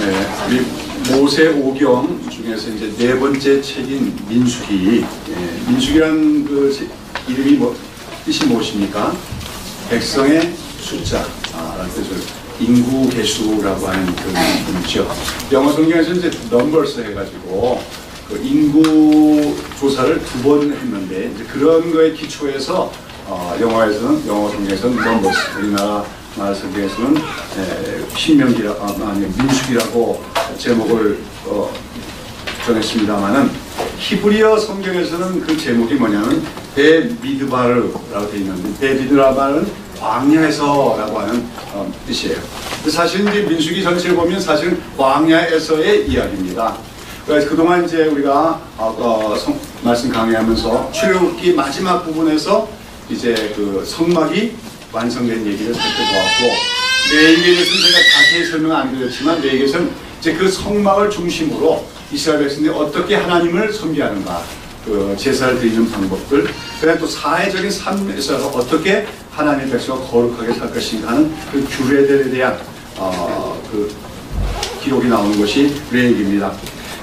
우리 모세 오경 중에서 이제 네 번째 책인 민수기. 민수기란 그 이름이 뜻이 무엇입니까? 백성의 숫자라는 뜻을 인구 개수라고 하는 그 의미죠. 영어 성경에서 이제 넘버스 해가지고 그 인구 조사를 2번 했는데 이제 그런 거에 기초해서 영어 성경에서는 넘버스, 우리나라 성경에서는 민수기라고 제목을 정했습니다만은 히브리어 성경에서는 그 제목이 뭐냐면 베미드바르라고 되어 있는데 베미드바르는 광야에서라고 하는 뜻이에요. 사실은 이제 민수기 전체를 보면 사실은 광야에서의 이야기입니다. 그래서 그동안 이제 우리가 말씀 강의하면서 출애굽기 마지막 부분에서 이제 그 성막이 완성된 얘기를 살펴보았고, 레위기에 대해서는 제가 자세히 설명 안 드렸지만 레위기에서는 이제 그 성막을 중심으로 이스라엘 백성들이 어떻게 하나님을 섬기하는가, 그 제사를 드리는 방법들, 그다음에 또 사회적인 삶에서 어떻게 하나님의 백성과 거룩하게 살 것인가 하는 그 규례들에 대한 그 기록이 나오는 것이 레위기입니다.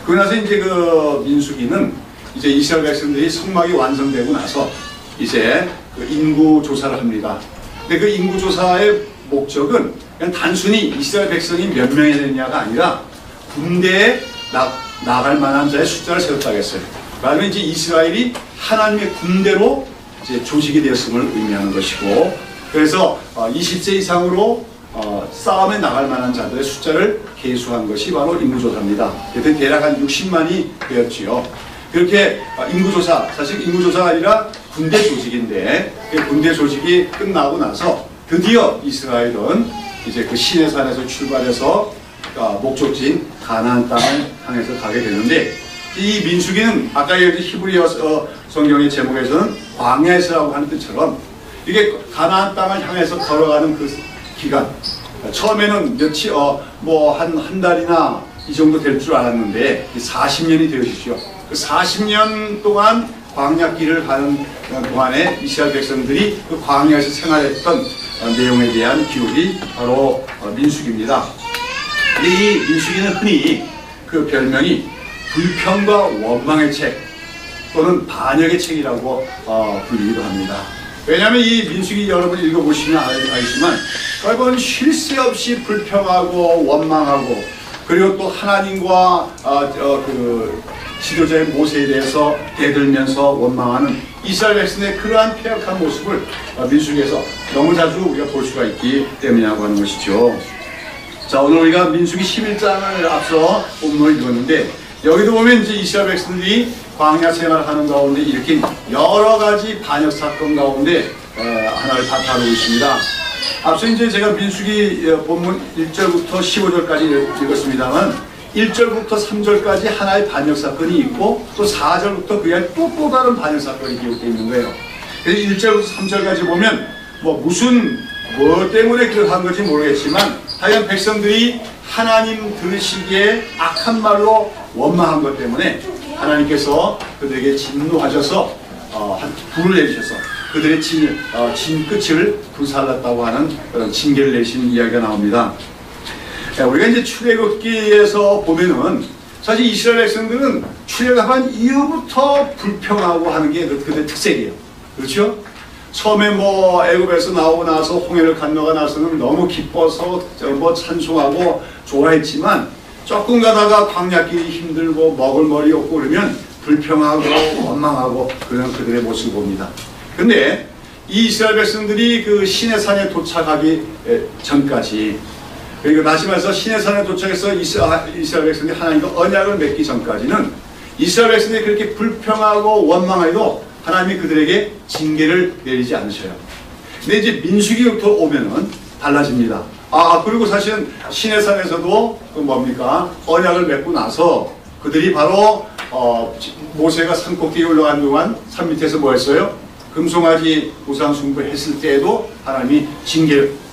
그러고 나서 이제 그 민수기는 이제 이스라엘 백성들이 성막이 완성되고 나서 이제 그 인구 조사를 합니다. 근데 그 인구 조사의 목적은 그냥 단순히 이스라엘 백성이 몇 명이 되느냐가 아니라 군대에 나갈 만한 자의 숫자를 세웠다고 했어요. 말하면 이제 이스라엘이 하나님의 군대로 이제 조직이 되었음을 의미하는 것이고, 그래서 20세 이상으로 싸움에 나갈 만한 자들의 숫자를 계수한 것이 바로 인구조사입니다. 그때 대략 한 60만이 되었지요. 그렇게 인구조사, 사실 인구조사가 아니라 군대 조직인데, 그 군대 조직이 끝나고 나서 드디어 이스라엘은 이제 그 시내산에서 출발해서 목적지인 가나안 땅을 향해서 가게 되는데, 이 민수기는 아까 얘기한 히브리어 성경의 제목에서는 광야에서라고 하는 뜻처럼 이게 가나안 땅을 향해서 걸어가는 그 기간, 처음에는 한 달이나 이 정도 될 줄 알았는데 40년이 되어지죠. 그 40년 동안 광야길을 가는 동안에 이스라엘 백성들이 그 광야에서 생활했던 내용에 대한 기록이 바로 민수기입니다. 근데 이 민수기는 흔히 그 별명이 불평과 원망의 책 또는 반역의 책이라고 불리기도 합니다. 왜냐하면 이 민수기 여러분 읽어보시면 알겠지만 여러분 쉴 새 없이 불평하고 원망하고, 그리고 또 하나님과 그 지도자의 모세에 대해서 대들면서 원망하는 이스라엘 백성의 그러한 폐역한 모습을 민수기에서 너무 자주 우리가 볼 수가 있기 때문이라고 하는 것이죠. 자, 오늘 우리가 민수기 11장을 앞서 본문을 읽었는데, 여기도 보면 이제 이스라엘 백성들이 광야 생활을 하는 가운데 일으킨 여러 가지 반역 사건 가운데 하나를 다루고 있습니다. 앞서 이제 제가 민수기 본문 1절부터 15절까지 읽었습니다만 1절부터 3절까지 하나의 반역 사건이 있고 또 4절부터 그게 또 다른 반역 사건이 기록되어 있는 거예요. 그래서 1절부터 3절까지 보면 뭐 때문에 그렇게 건지 모르겠지만 하여간 백성들이 하나님 들으시기에 악한 말로 원망한 것 때문에 하나님께서 그들에게 진노하셔서 불을 내리셔서 그들의 진 끝을 불살랐다고 하는 그런 징계를 내신 이야기가 나옵니다. 우리가 이제 출애굽기에서 보면은 사실 이스라엘 백성들은 출애굽한 이후부터 불평하고 하는 게 그들의 특색이에요. 그렇죠? 처음에 애굽에서 나오고 나서 홍해를 건너가 나서는 너무 기뻐서 찬송하고 좋아했지만 조금 가다가 광야길이 힘들고 먹을 머리 없고 그러면 불평하고 원망하고 그런 그들의 모습을 봅니다. 근데 이 이스라엘 백성들이 그 시내산에 도착하기 전까지, 그리고 다시 말해서 시내산에 도착해서 이스라엘 백성들이 하나님과 언약을 맺기 전까지는 이스라엘 백성들이 그렇게 불평하고 원망해도 하나님이 그들에게 징계를 내리지 않으셔요. 근데 이제 민수기부터 오면은 달라집니다. 그리고 사실은 시내산에서도 언약을 맺고 나서 그들이 바로 모세가 산 꼭대기에 올라간 동안 산 밑에서 뭐 했어요? 금송아지 우상 숭배했을 때에도 하나님이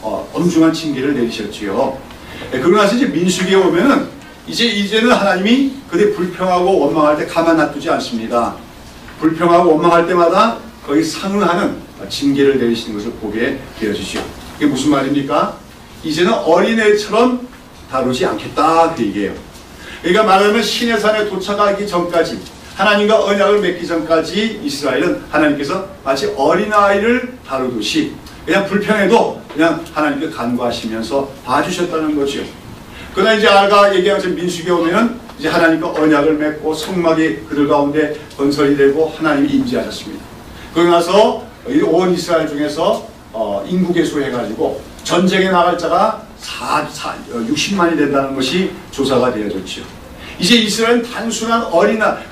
엄중한 징계를 내리셨지요. 그러고 나서 이제 민수기에 오면은 이제는 하나님이 그들이 불평하고 원망할 때 가만 놔두지 않습니다. 불평하고 원망할 때마다 거의 상응하는 징계를 내리시는 것을 보게 되어지죠. 이게 무슨 말입니까? 이제는 어린애처럼 다루지 않겠다 그 얘기예요. 그러니까 말하면 신의 산에 도착하기 전까지, 하나님과 언약을 맺기 전까지 이스라엘은 하나님께서 마치 어린아이를 다루듯이 그냥 불평해도 그냥 하나님께 간구하시면서 봐주셨다는 거죠. 그러나 이제 아까 얘기한 것처럼 민수기에 오면은 이제 하나님과 언약을 맺고 성막이 그들 가운데 건설이 되고 하나님이 임재하셨습니다. 그러고 나서 온 이스라엘 중에서 인구 개수해가지고 전쟁에 나갈 자가 60만이 된다는 것이 조사가 되어졌죠. 이제 이스라엘은 단순한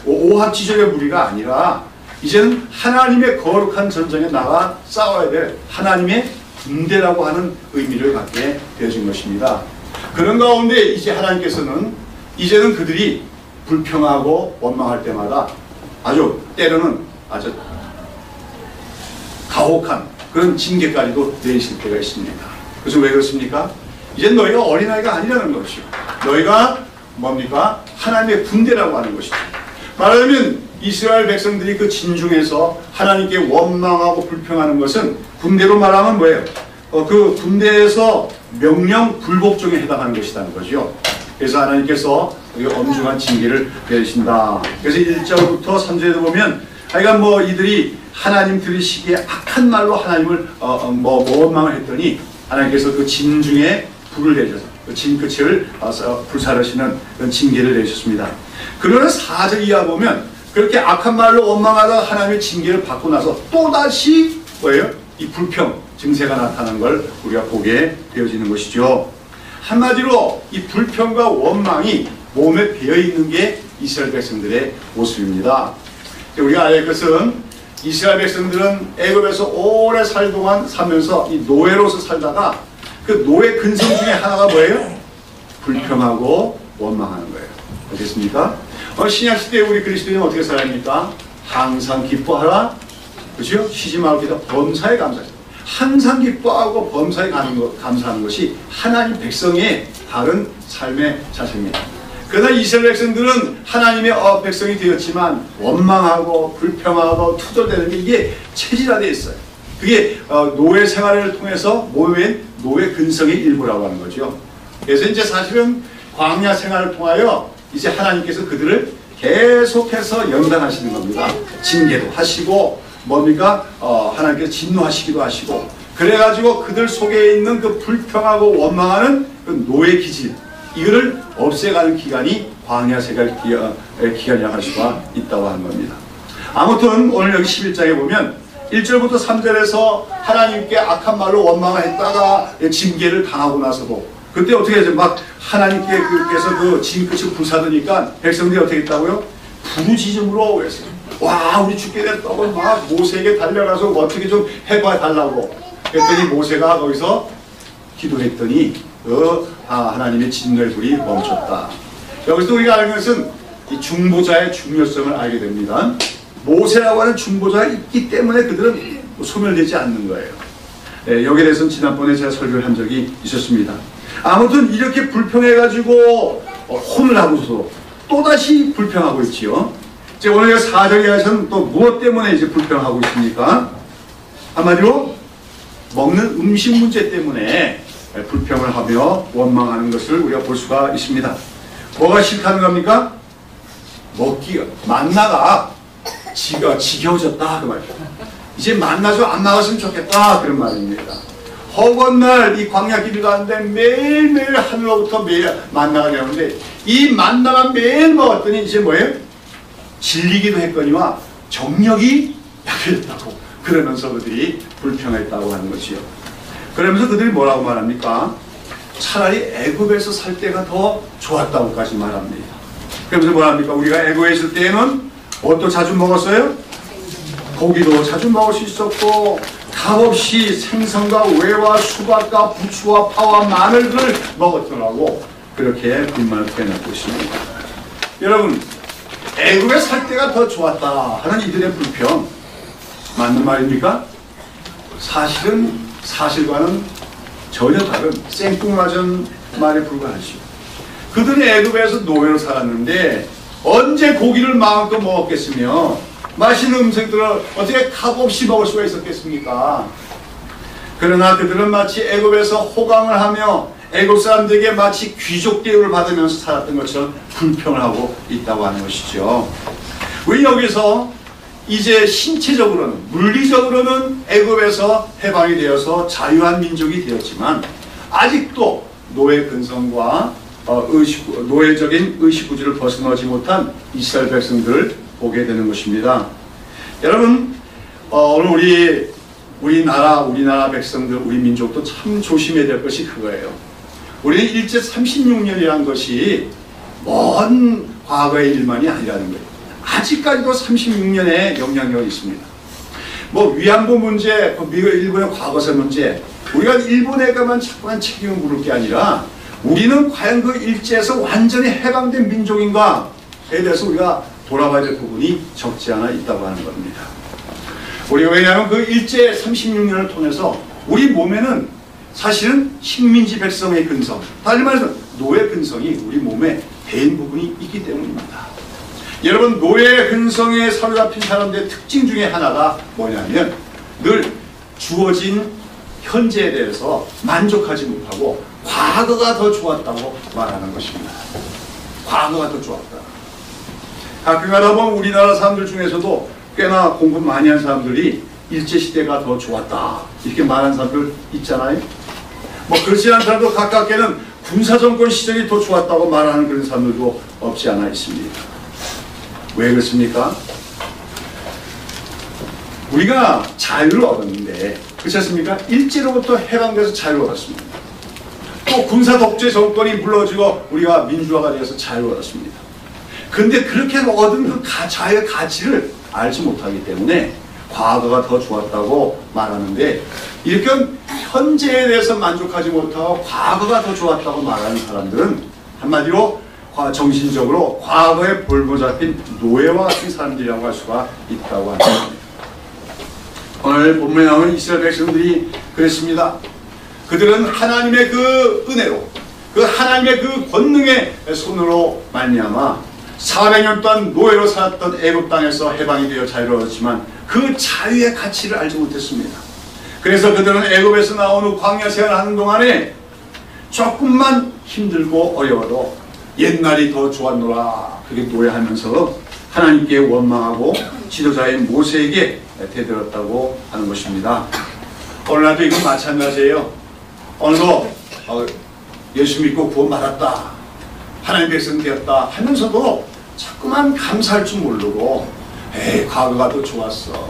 오합지졸의 무리가 아니라 이제는 하나님의 거룩한 전쟁에 나가 싸워야 될 하나님의 군대라고 하는 의미를 갖게 되어진 것입니다. 그런 가운데 이제 하나님께서는 이제는 그들이 불평하고 원망할 때마다 아주 때로는 아주 가혹한 그런 징계까지도 내리실 때가 있습니다. 그래서 왜 그렇습니까? 이제 너희가 어린아이가 아니라는 것이요. 너희가 뭡니까? 하나님의 군대라고 하는 것이죠. 말하자면 이스라엘 백성들이 그 진중에서 하나님께 원망하고 불평하는 것은 군대로 말하면 뭐예요? 그 군대에서 명령 불복종에 해당하는 것이라는 거죠. 그래서 하나님께서 엄중한 징계를 내리신다. 그래서 1절부터 3절에 보면 하여간 뭐 이들이 하나님 들으시기에 악한 말로 하나님을 원망을 했더니 하나님께서 그 진중에 불을 내셔서 그 진끝을 불사르시는 그런 징계를 내셨습니다. 그러나 4절 이하 보면 그렇게 악한 말로 원망하다가 하나님의 징계를 받고 나서 또다시 뭐예요? 이 불평 증세가 나타나는 걸 우리가 보게 되어지는 것이죠. 한마디로 이 불평과 원망이 몸에 배어있는 게 이스라엘 백성들의 모습입니다. 우리가 알아야 할 것은 이스라엘 백성들은 애굽에서 오래 살면서 이 노예로서 살다가 그 노예 근성 중에 하나가 뭐예요? 불평하고 원망하는 거예요. 알겠습니까? 신약 시대에 우리 그리스도인은 어떻게 살아갑니까? 항상 기뻐하라. 그렇죠? 쉬지 말고 기도 범사에 감사하라. 항상 기뻐하고 범사에 감사하는 것이 하나님 백성의 다른 삶의 자세입니다. 그러나 이스라엘 백성들은 하나님의 백성이 되었지만 원망하고 불평하고 투덜대는 게 이게 체질화되어 있어요. 그게 노예 생활을 통해서 모여인 노예 근성의 일부라고 하는 거죠. 그래서 이제 사실은 광야 생활을 통하여 이제 하나님께서 그들을 계속해서 연단하시는 겁니다. 징계도 하시고 뭡니까? 하나님께서 진노하시기도 하시고 그래가지고 그들 속에 있는 그 불평하고 원망하는 그 노예 기질 이거를 없애가는 기간이 광야 생활 기간이라고 할 수가 있다고 하는 겁니다. 아무튼 오늘 여기 11장에 보면 1절부터 3절에서 하나님께 악한 말로 원망을 했다가 징계를 당하고 나서도 그때 어떻게 해서 막 하나님께서 그 진끝을 불사드니까 백성들이 어떻게 했다고요? 부르짖음으로 그랬어요. 와 우리 죽게 됐다고 막 모세에게 달려가서 어떻게 좀 해봐 달라고 그랬더니 모세가 거기서 기도했더니 하나님의 진노의 불이 멈췄다. 여기서 우리가 아는 것은 이 중보자의 중요성을 알게 됩니다. 모세라고 하는 중보자가 있기 때문에 그들은 소멸되지 않는 거예요. 네, 여기에 대해서는 지난번에 제가 설교를 한 적이 있었습니다. 아무튼 이렇게 불평해가지고 혼을 하고서 또다시 불평하고 있지요. 이제 오늘 4절에서는 또 무엇 때문에 이제 불평하고 있습니까? 한마디로 먹는 음식 문제 때문에 불평을 하며 원망하는 것을 우리가 볼 수가 있습니다. 뭐가 싫다는 겁니까? 만나가 지겨워졌다 그 말이에요. 이제 만나 좀 안 나갔으면 좋겠다 그런 말입니다. 허건날 이 광야 길 가는데 매일매일 하늘로부터 매일 만나가 내오는데 이 만나가 매일 먹었더니 이제 뭐예요? 질리기도 했거니와 정력이 약해졌다고 그러면서 그들이 불평했다고 하는 것이요. 그러면서 그들이 뭐라고 말합니까? 차라리 애굽에서 살 때가 더 좋았다고까지 말합니다. 그러면서 뭐랍니까? 우리가 애굽에 있을 때에는 뭣도 자주 먹었어요? 고기도 자주 먹을 수 있었고 값없이 생선과 외와 수박과 부추와 파와 마늘을 먹었더라고 그렇게 불만을 표현하고 있습니다. 여러분 애굽에 살 때가 더 좋았다 하는 이들의 불평 맞는 말입니까? 사실은 사실과는 전혀 다른 생뚱맞은 말에 불과하죠. 그들이 애굽에서 노예로 살았는데 언제 고기를 마음껏 먹었겠으며 맛있는 음식들을 어떻게 값없이 먹을 수가 있었겠습니까? 그러나 그들은 마치 애굽에서 호강을 하며 애국 사람들에게 마치 귀족 대우를 받으면서 살았던 것처럼 불평을 하고 있다고 하는 것이죠. 우리 여기서 이제 신체적으로는, 물리적으로는 애굽에서 해방이 되어서 자유한 민족이 되었지만 아직도 노예 근성과 노예적인 의식구조를 벗어나지 못한 이스라엘 백성들을 보게 되는 것입니다. 여러분, 오늘 우리나라 백성들, 우리 민족도 참 조심해야 될 것이 그거예요. 우리는 일제 36년이라는 것이 먼 과거의 일만이 아니라는 거예요. 아직까지도 36년의 영향력이 있습니다. 뭐 위안부 문제, 미국, 일본의 과거사 문제, 우리가 일본에게만 자꾸만 책임을 물을 게 아니라 우리는 과연 그 일제에서 완전히 해방된 민족인가에 대해서 우리가 돌아봐야 될 부분이 적지 않아 있다고 하는 겁니다. 우리가 왜냐하면 그 일제 36년을 통해서 우리 몸에는 사실은 식민지 백성의 근성, 다시 말해서 노예 근성이 우리 몸에 배인 부분이 있기 때문입니다. 여러분, 노예 근성에 사로잡힌 사람들의 특징 중에 하나가 뭐냐면 늘 주어진 현재에 대해서 만족하지 못하고 과거가 더 좋았다고 말하는 것입니다. 과거가 더 좋았다. 가끔 가다 보면 우리나라 사람들 중에서도 꽤나 공부 많이 한 사람들이 일제시대가 더 좋았다 이렇게 말하는 사람들 있잖아요. 뭐 그렇지 않은 사람도 가깝게는 군사정권 시절이 더 좋았다고 말하는 그런 사람들도 없지 않아 있습니다. 왜 그렇습니까? 우리가 자유를 얻었는데, 그렇지 않습니까? 일제로부터 해방돼서 자유를 얻었습니다. 또 군사 독재 정권이 물러지고 우리가 민주화가 되어서 자유를 얻었습니다. 근데 그렇게 얻은 그 자유의 가치를 알지 못하기 때문에 과거가 더 좋았다고 말하는데, 이렇게 현재에 대해서 만족하지 못하고 과거가 더 좋았다고 말하는 사람들은 한마디로 정신적으로 과거에 볼모 잡힌 노예와 같은 사람들이라고 할 수가 있다고 하는 겁니다. 오늘 본문에 나오는 이스라엘 백성들이 그랬습니다. 그들은 하나님의 그 은혜로, 그 하나님의 그 권능의 손으로 말미암아 400년 동안 노예로 살았던 애굽 땅에서 해방이 되어 자유를 얻었지만 그 자유의 가치를 알지 못했습니다. 그래서 그들은 애굽에서 나온 후 광야 생활하는 동안에 조금만 힘들고 어려워도 옛날이 더 좋았노라 그렇게 노래하면서 하나님께 원망하고 지도자인 모세에게 대들었다고 하는 것입니다. 오늘날도 이건 마찬가지예요. 오늘도 예수 믿고 구원 받았다, 하나님 백성 되었다 하면서도 자꾸만 감사할 줄 모르고 에이 과거가 더 좋았어,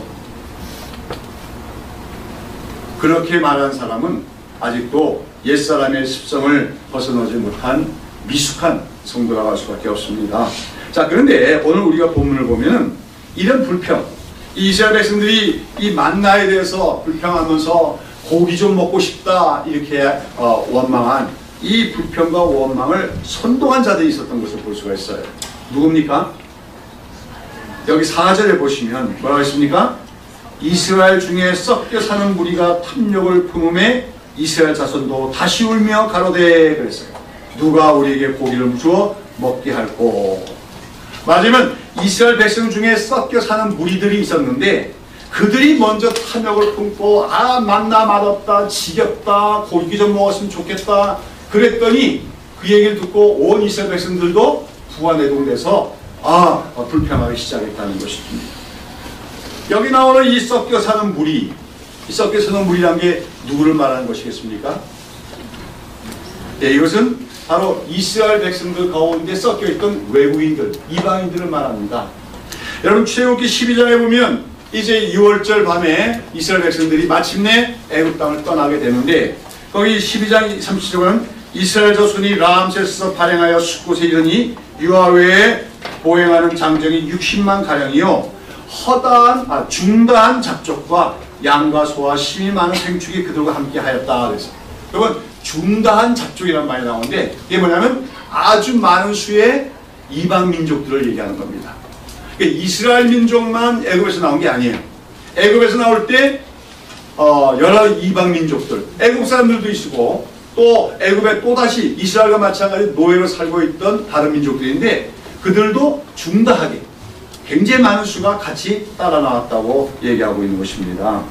그렇게 말하는 사람은 아직도 옛사람의 습성을 벗어나지 못한 미숙한 성도라고 할 수밖에 없습니다. 자, 그런데 오늘 우리가 본문을 보면은 이런 불평, 이스라엘 백성들이 이 만나에 대해서 불평하면서 고기 좀 먹고 싶다 이렇게 원망한 이 불평과 원망을 선동한 자들이 있었던 것을 볼 수가 있어요. 누굽니까? 여기 4절에 보시면 뭐라고 했습니까? 이스라엘 중에 섞여 사는 무리가 탐욕을 품음에 이스라엘 자손도 다시 울며 가로되 그랬어요. 누가 우리에게 고기를 주어 먹게 할꼬. 맞으면 이스라엘 백성 중에 섞여 사는 무리들이 있었는데 그들이 먼저 탐욕을 품고 만나 맛없다, 지겹다, 고기 좀 먹었으면 좋겠다 그랬더니 그 얘기를 듣고 온 이스라엘 백성들도 부안해동돼서 불평하기 시작했다는 것입니다. 여기 나오는 이 섞여 사는 무리, 이 섞여 사는 무리란 게 누구를 말하는 것이겠습니까? 네, 이것은 바로 이스라엘 백성들 가운데 섞여 있던 외국인들, 이방인들을 말합니다. 여러분 출애굽기 12장에 보면 이제 6월절 밤에 이스라엘 백성들이 마침내 애굽 땅을 떠나게 되는데 거기 12장 30절에 보면 이스라엘 자손이 람세스에서 발행하여 숫곳에 이르니 유아 외에 보행하는 장정이 60만 가량이요 중다한 잡족과 양과 소와 심이 많은 생축이 그들과 함께 하였다 그래서 여러분 중다한 잡족이라는 말이 나오는데 이게 뭐냐면 아주 많은 수의 이방 민족들을 얘기하는 겁니다. 그러니까 이스라엘 민족만 애굽에서 나온 게 아니에요. 애굽에서 나올 때 여러 이방 민족들, 애굽 사람들도 있고 또 애굽에 또다시 이스라엘과 마찬가지로 노예로 살고 있던 다른 민족들인데 그들도 중다하게 굉장히 많은 수가 같이 따라 나왔다고 얘기하고 있는 것입니다.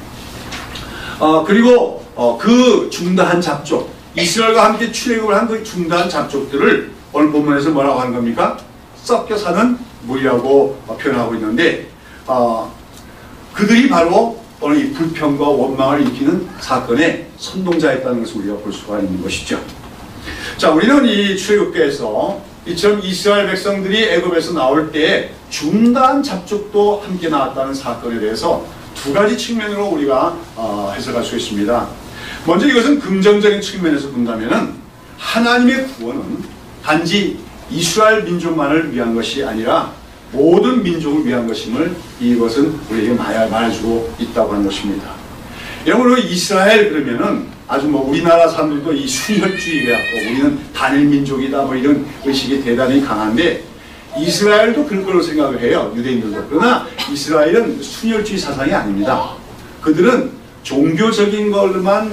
그리고 그 중다한 잡족, 이스라엘과 함께 출애굽을 한 그 중단 잡족들을 오늘 본문에서 뭐라고 하는 겁니까? 섞여 사는 무리라고 표현하고 있는데 그들이 바로 오늘 이 불평과 원망을 일으키는 사건의 선동자였다는 것을 우리가 볼 수가 있는 것이죠. 자, 우리는 이 출애굽기에서 이처럼 이스라엘 백성들이 애굽에서 나올 때 중단 잡족도 함께 나왔다는 사건에 대해서 두 가지 측면으로 우리가 해석할 수 있습니다. 먼저 이것은 금전적인 측면에서 본다면은 하나님의 구원은 단지 이스라엘 민족만을 위한 것이 아니라 모든 민족을 위한 것임을 이것은 우리에게 말해주고 있다고 하는 것입니다. 여러분, 이스라엘 그러면은 아주 우리나라 사람들도 이 순혈주의가 갖고 우리는 단일 민족이다 이런 의식이 대단히 강한데 이스라엘도 그럴 거로 생각을 해요. 유대인들도. 그러나 이스라엘은 순혈주의 사상이 아닙니다. 그들은 종교적인 걸로만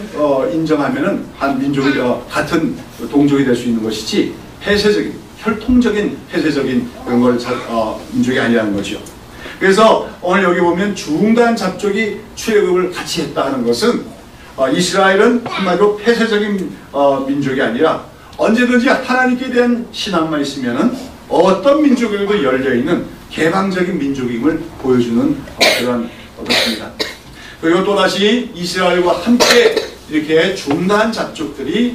인정하면은 한 민족이 같은 동족이 될 수 있는 것이지 폐쇄적인, 혈통적인 폐쇄적인 그런 걸 민족이 아니라는 거죠. 그래서 오늘 여기 보면 중단 잡족이 출애굽을 같이 했다 하는 것은 이스라엘은 한마디로 폐쇄적인 민족이 아니라 언제든지 하나님께 대한 신앙만 있으면은 어떤 민족에도 열려있는 개방적인 민족임을 보여주는 그런 것입니다. 그리고 또다시 이스라엘과 함께 이렇게 중단 잡족들이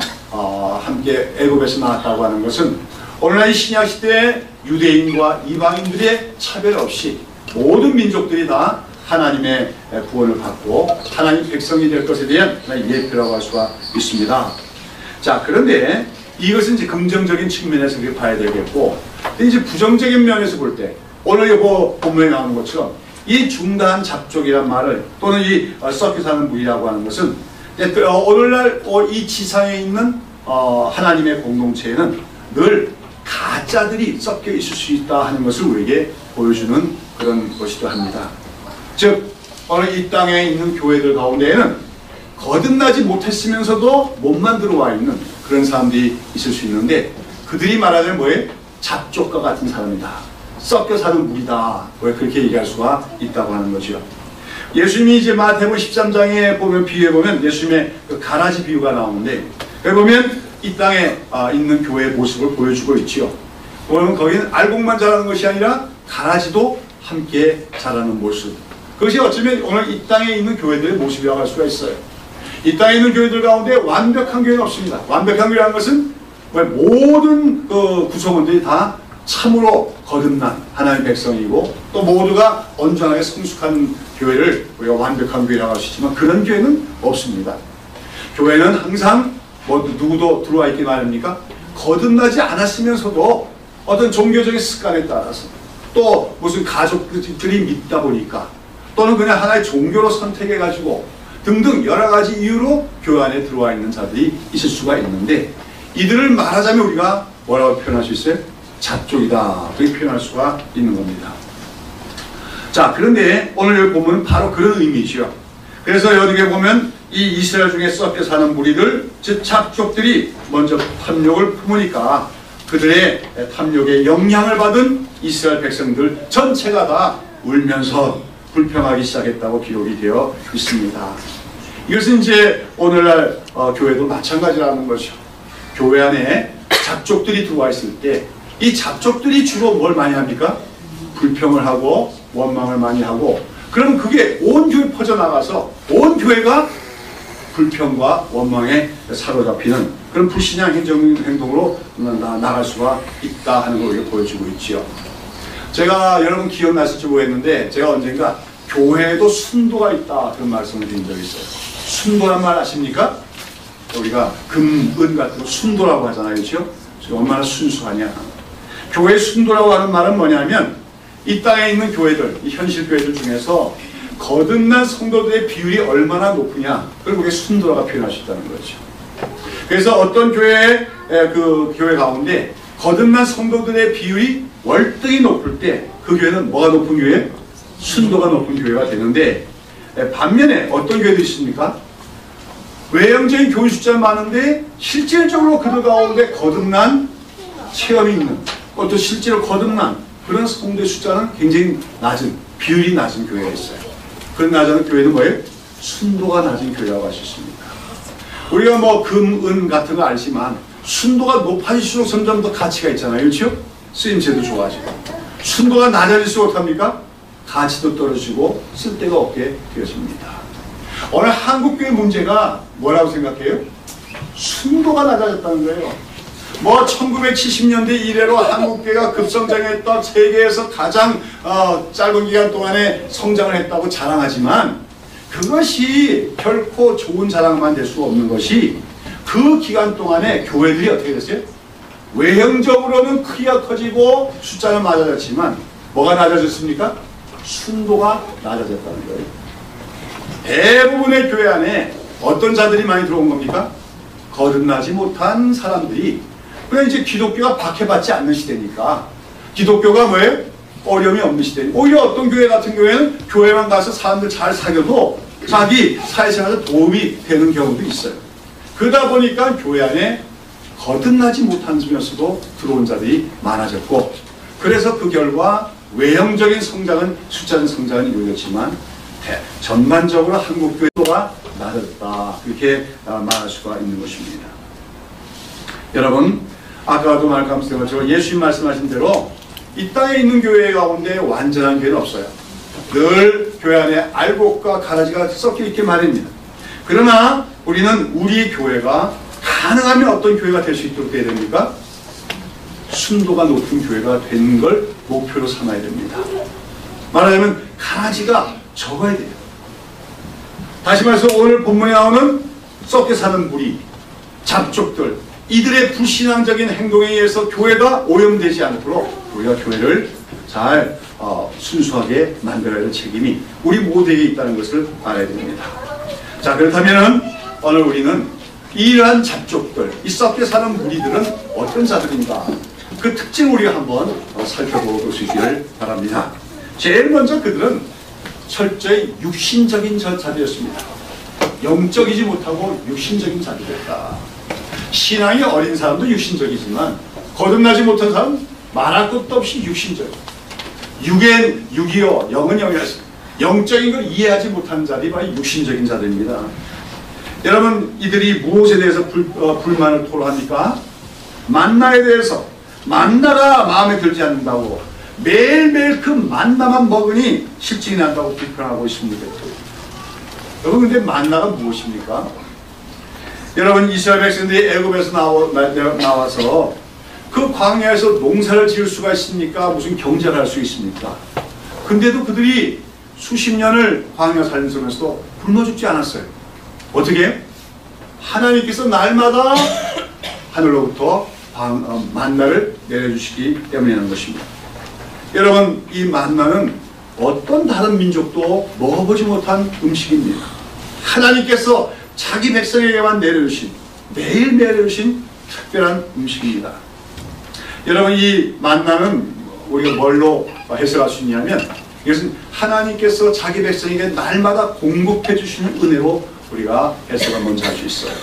함께 애굽에서 나왔다고 하는 것은 오늘날 신약 시대의 유대인과 이방인들의 차별 없이 모든 민족들이 다 하나님의 구원을 받고 하나님 백성이 될 것에 대한 예표라고 할 수가 있습니다. 자, 그런데 이것은 이제 긍정적인 측면에서 그렇게 봐야 되겠고, 이제 부정적인 면에서 볼 때 오늘 본문에 나오는 것처럼 이 중단 잡족이란 말을 또는 이 섞여 사는 무리라고 하는 것은 오늘날 이 지상에 있는 하나님의 공동체에는 늘 가짜들이 섞여 있을 수 있다 하는 것을 우리에게 보여주는 그런 것이기도 합니다. 즉 오늘 이 땅에 있는 교회들 가운데에는 거듭나지 못했으면서도 몸만 들어와 있는 그런 사람들이 있을 수 있는데 그들이 말하자면 뭐예요? 잡족과 같은 사람이다. 섞여 사는 무리다. 그렇게 얘기할 수가 있다고 하는 거죠. 예수님이 이제 마태복음 13장에 보면 비유해 보면 예수님의 그 가라지 비유가 나오는데 여기 보면 이 땅에 있는 교회의 모습을 보여주고 있죠. 그러면 거기는 알곡만 자라는 것이 아니라 가라지도 함께 자라는 모습. 그것이 어쩌면 오늘 이 땅에 있는 교회들의 모습이라고 할 수가 있어요. 이 땅에 있는 교회들 가운데 완벽한 교회는 없습니다. 완벽한 교회라는 것은 모든 구성원들이 다 참으로 거듭난 하나님의 백성이고 또 모두가 온전하게 성숙한 교회를 우리가 완벽한 교회라고 할 수 있지만 그런 교회는 없습니다. 교회는 항상 누구도 들어와 있기 마련입니까? 거듭나지 않았으면서도 어떤 종교적인 습관에 따라서 또 무슨 가족들이 믿다 보니까 또는 그냥 하나의 종교로 선택해가지고 등등 여러 가지 이유로 교회 안에 들어와 있는 자들이 있을 수가 있는데 이들을 말하자면 우리가 뭐라고 표현할 수 있어요? 잡족이다. 그렇게 표현할 수가 있는 겁니다. 자, 그런데 오늘 여기 보면 바로 그런 의미죠. 그래서 여기에 보면 이 이스라엘 중에 섞여 사는 무리들, 즉 잡족들이 먼저 탐욕을 품으니까 그들의 탐욕에 영향을 받은 이스라엘 백성들 전체가 다 울면서 불평하기 시작했다고 기록이 되어 있습니다. 이것은 이제 오늘날 교회도 마찬가지라는 거죠. 교회 안에 잡족들이 들어와 있을 때 이 잡족들이 주로 뭘 많이 합니까? 불평을 하고 원망을 많이 하고 그럼 그게 온 교회 퍼져나가서 온 교회가 불평과 원망에 사로잡히는 그런 불신앙 행동으로 나갈 수가 있다 하는 걸 우리가 보여주고 있지요. 제가 여러분 기억나실지 모르겠는데 제가 언젠가 교회에도 순도가 있다 그런 말씀을 드린 적이 있어요. 순도란 말 아십니까? 우리가 금, 은 같은 거 순도라고 하잖아요. 그렇죠? 얼마나 순수하냐. 교회 순도라고 하는 말은 뭐냐면 이 땅에 있는 교회들, 이 현실 교회들 중에서 거듭난 성도들의 비율이 얼마나 높으냐. 그걸 우리가 순도라고 표현할 수 있다는 거죠. 그래서 어떤 교회 가운데 거듭난 성도들의 비율이 월등히 높을 때 그 교회는 뭐가 높은 교회예요? 순도가 높은 교회가 되는데 반면에 어떤 교회들이 있습니까? 외형적인 교회 숫자는 많은데 실질적으로 그들 가운데 거듭난 체험이 있는 또 실제로 거듭난 그런 성도의 숫자는 굉장히 낮은 비율이 낮은 교회가 있어요. 그런 낮은 교회는 뭐예요? 순도가 낮은 교회라고 할 수 있습니다. 우리가 뭐 금, 은 같은 거 알지만 순도가 높아질수록 점점 더 가치가 있잖아요. 그렇죠? 쓰임새도 좋아지고. 순도가 낮아질수록 어떡합니까? 가치도 떨어지고 쓸데가 없게 되어집니다. 오늘 한국교회 문제가 뭐라고 생각해요? 순도가 낮아졌다는 거예요. 뭐 1970년대 이래로 한국교회가 급성장했다, 세계에서 가장 짧은 기간 동안에 성장을 했다고 자랑하지만 그것이 결코 좋은 자랑만 될 수 없는 것이 그 기간 동안에 교회들이 어떻게 됐어요? 외형적으로는 크기가 커지고 숫자는 낮아졌지만 뭐가 낮아졌습니까? 순도가 낮아졌다는 거예요. 대부분의 교회 안에 어떤 자들이 많이 들어온 겁니까? 거듭나지 못한 사람들이. 그래 이제 기독교가 박해받지 않는 시대니까 기독교가 뭐예요? 어려움이 없는 시대니 오히려 어떤 교회 같은 경우에는 교회만 가서 사람들 잘 사귀어도 자기 사회생활에 도움이 되는 경우도 있어요. 그러다 보니까 교회 안에 거듭나지 못하면서도 들어온 자들이 많아졌고 그래서 그 결과 외형적인 성장은 숫자는 성장은 이루어졌지만 전반적으로 한국교회가 낮았다. 그렇게 말할 수가 있는 것입니다. 여러분 아까도 말씀드린 것처럼 예수님 말씀하신 대로 이 땅에 있는 교회 가운데 완전한 교회는 없어요. 늘 교회 안에 알곡과 가라지가 섞여 있게 마련입니다. 그러나 우리는 우리 교회가 가능하면 어떤 교회가 될 수 있도록 해야 됩니까? 순도가 높은 교회가 되는 걸 목표로 삼아야 됩니다. 말하자면 가라지가 적어야 돼요. 다시 말해서 오늘 본문에 나오는 썩게 사는 무리, 잡족들, 이들의 불신앙적인 행동에 의해서 교회가 오염되지 않도록 우리가 교회를 잘 순수하게 만들어야 할 책임이 우리 모두에게 있다는 것을 알아야 됩니다. 자, 그렇다면 오늘 우리는 이러한 잡족들, 이 썩게 사는 무리들은 어떤 자들인가? 그 특징을 우리가 한번 살펴볼 수 있기를 바랍니다. 제일 먼저 그들은 철저히 육신적인 자들이었습니다. 영적이지 못하고 육신적인 자들이었다. 신앙이 어린 사람도 육신적이지만 거듭나지 못한 사람은 말할 것도 없이 육신적. 육엔 육이요, 영은 영이었습니다. 영적인 걸 이해하지 못하는 자들이 바로 육신적인 자들입니다. 여러분 이들이 무엇에 대해서 불만을 토로합니까? 만나에 대해서. 만나가 마음에 들지 않는다고 매일매일 그 만나만 먹으니 실증이 난다고 비판하고 있습니다. 여러분 근데 만나가 무엇입니까? 여러분 이스라엘 백성들이 애굽에서 나와서 그 광야에서 농사를 지을 수가 있습니까? 무슨 경제를 할 수 있습니까? 근데도 그들이 수십 년을 광야 살면서도 굶어 죽지 않았어요. 어떻게? 하나님께서 날마다 하늘로부터 만나를 내려주시기 때문이라는 것입니다. 여러분 이 만나는 어떤 다른 민족도 먹어보지 못한 음식입니다. 하나님께서 자기 백성에게만 내려주신 매일 내려주신 특별한 음식입니다. 여러분 이 만나는 우리가 뭘로 해석할 수 있냐면 이것은 하나님께서 자기 백성에게 날마다 공급해 주시는 은혜로 우리가 해석을 먼저 할 수 있어요.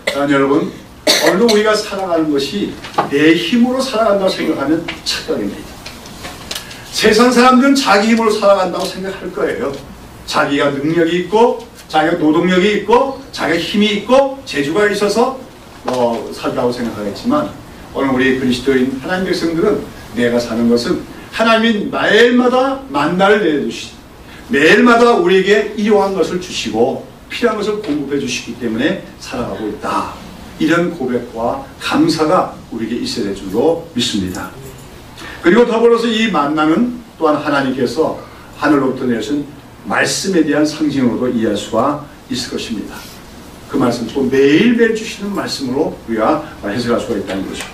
그러나 여러분 오늘도 우리가 살아가는 것이 내 힘으로 살아간다고 생각하면 착각입니다. 세상 사람들은 자기 힘으로 살아간다고 생각할 거예요. 자기가 능력이 있고 자기가 노동력이 있고 자기가 힘이 있고 재주가 있어서 살다고 생각하겠지만 오늘 우리 그리스도인 하나님 백성들은 내가 사는 것은 하나님이 매일마다 만나를 내려주시고 매일마다 우리에게 일용한 것을 주시고 필요한 것을 공급해 주시기 때문에 살아가고 있다. 이런 고백과 감사가 우리에게 있어야 될 줄로 믿습니다. 그리고 더불어서 이 만나는 또한 하나님께서 하늘로부터 내신 말씀에 대한 상징으로도 이해할 수가 있을 것입니다. 그 말씀, 또 매일매일 주시는 말씀으로 우리가 해석할 수가 있다는 거죠.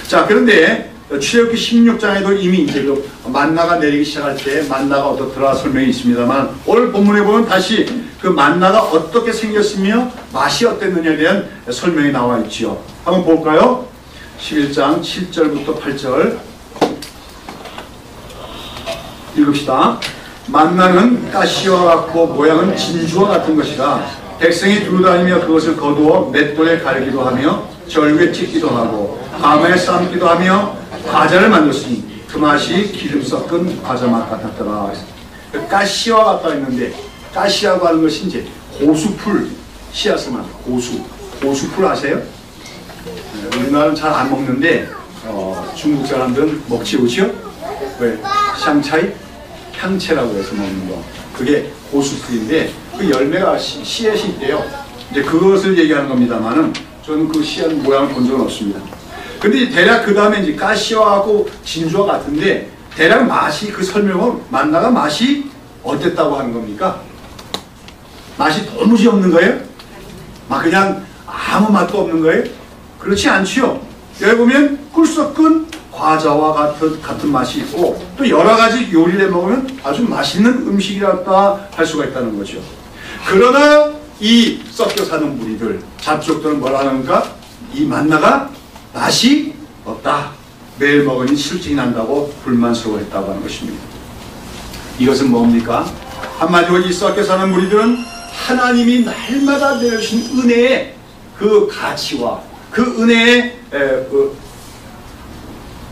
자, 그런데 출애굽기 16장에도 이미 이제 그 만나가 내리기 시작할 때 만나가 어떻더라 설명이 있습니다만 오늘 본문에 보면 다시 그 만나가 어떻게 생겼으며 맛이 어땠느냐에 대한 설명이 나와 있지요. 한번 볼까요? 11장 7절부터 8절 읽읍시다. 만나는 가시와 같고 모양은 진주와 같은 것이라 백성이 두루다니며 그것을 거두어 맷돌에 갈기도 하며 절구에 찢기도 하고 밤에 삶기도 하며 과자를 만들었으니 그 맛이 기름 섞은 과자 맛 같았더라. 가시와 같다 했는데 가시라고 하는 것이 이제 고수풀 씨앗을 말합니다. 고수. 고수풀 아세요? 네, 우리나라는 잘 안 먹는데 중국 사람들은 먹지 오죠? 왜? 샹차이? 향채라고 해서 먹는 거. 그게 고수풀인데 그 열매가 씨앗이 있대요. 이제 그것을 얘기하는 겁니다만은 저는 그 씨앗 모양을 본 적은 없습니다. 근데 대략 그 다음에 이제 가시와하고 진주와 같은데 대략 맛이 그 설명은 만나가 맛이 어땠다고 하는 겁니까? 맛이 도무지 없는 거예요? 막 그냥 아무 맛도 없는 거예요? 그렇지 않지요. 여기 보면 꿀 섞은 과자와 같은 맛이 있고 또 여러 가지 요리를 해 먹으면 아주 맛있는 음식이라고 할 수가 있다는 거죠. 그러나 이 섞여 사는 무리들, 잡족들은 뭐라 하는가? 이 만나가 맛이 없다. 매일 먹으니 실증이 난다고 불만스러워했다고 하는 것입니다. 이것은 뭡니까? 한마디로 이 섞여 사는 무리들은 하나님이 날마다 내려주신 은혜의 그 가치와 그 은혜의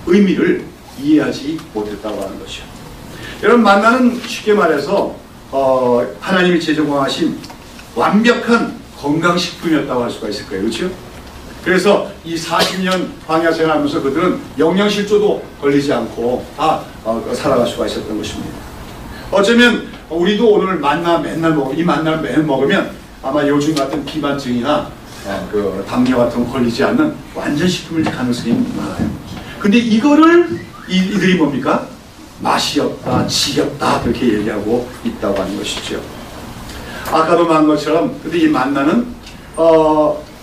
의미를 이해하지 못했다고 하는 것이죠. 여러분, 만나는 쉽게 말해서 하나님이 제공하신 완벽한 건강식품이었다고 할 수가 있을 거예요. 그렇죠? 그래서 이 40년 광야 생활하면서 그들은 영양실조도 걸리지 않고 다 살아갈 수가 있었던 것입니다. 어쩌면 우리도 오늘 만나 맨날 이 만나를 매일 먹으면 아마 요즘 같은 비만증이나 그 당뇨 같은 거 걸리지 않는 완전 식품일 가능성이 많아요. 근데 이거를 이들이 뭡니까? 맛이 없다, 지겹다 그렇게 얘기하고 있다고 하는 것이죠. 아까도 말한 것처럼 근데 이 만나는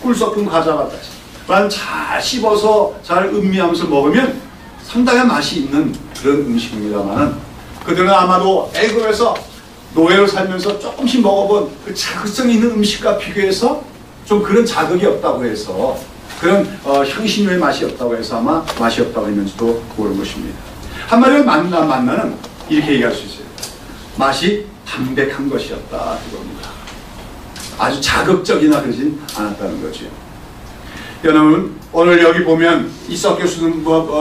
꿀 섞은 과자 같다. 잘 씹어서 잘 음미하면서 먹으면 상당한 맛이 있는 그런 음식입니다만 그들은 아마도 애굽에서 노예로 살면서 조금씩 먹어본 그 자극성 있는 음식과 비교해서 좀 그런 자극이 없다고 해서 그런 향신료의 맛이 없다고 해서 아마 맛이 없다고 했는지도 모르는 것입니다. 한마디로 만나는 이렇게 얘기할 수 있어요. 맛이 담백한 것이었다 그겁니다. 아주 자극적이나 그러진 않았다는 거죠. 여러분, 오늘 여기 보면 이 섞여